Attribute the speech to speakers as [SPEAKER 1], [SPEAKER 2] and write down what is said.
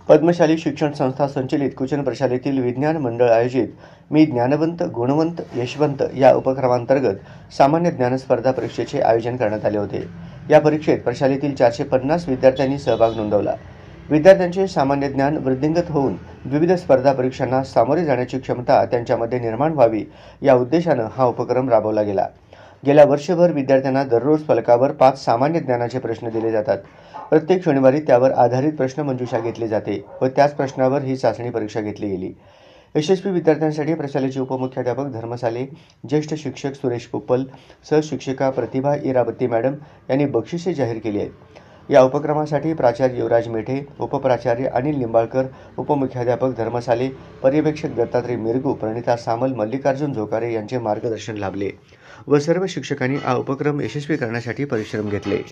[SPEAKER 1] पद्मशाली शिक्षण संस्था संचलित कुचन प्रशालेतील विज्ञान मंडळ आयोजित मी ज्ञानवंत गुणवंत यशवंत या उपक्रमांतर्गत सामान्य ज्ञान स्पर्धा परीक्षेचे आयोजन करण्यात आले होते। या परीक्षेत प्रशालेतील 450 विद्यार्थ्यांनी सहभाग नोंदवला। विद्यार्थ्यांचे सामान्य ज्ञान वृद्धिंगत होऊन विविध स्पर्धा परीक्षांना सामोरे जाण्याची क्षमता त्यांच्यामध्ये निर्माण व्हावी या उद्देशाने हा उपक्रम राबवला गेला। गेल्या वर्षभर विद्यार्थ्यांना दररोज फलकावर 5 सामान्य ज्ञानाचे प्रश्न दिले जातात। प्रत्येक शनिवारी त्यावर आधारित प्रश्नमंजुषा घेतली जाते व त्याच प्रश्नावर ही चाचणी परीक्षा घेतली गेली। यशस्वी विद्यार्थ्यांसाठी प्रशालेचे उपमुख्याध्यापक धर्मसाले, ज्येष्ठ शिक्षक सुरेश पुप्पल, सहशिक्षिका प्रतिभा इराबत्ती मॅडम यांनी बक्षिसे जाहीर केली आहेत। या उपक्रमासाठी प्राचार्य युवराज मेठे, उपप्राचार्य अनिल लिंबाळकर, उपमुख्याध्यापक धर्मसाले, पर्यवेक्षक दत्तात्रय मिरगू, प्रणिता सामल, मल्लिकार्जुन झोकारे यांचे मार्गदर्शन लाभले व सर्व शिक्षकांनी हा उपक्रम यशस्वी करण्यासाठी परिश्रम घेतले।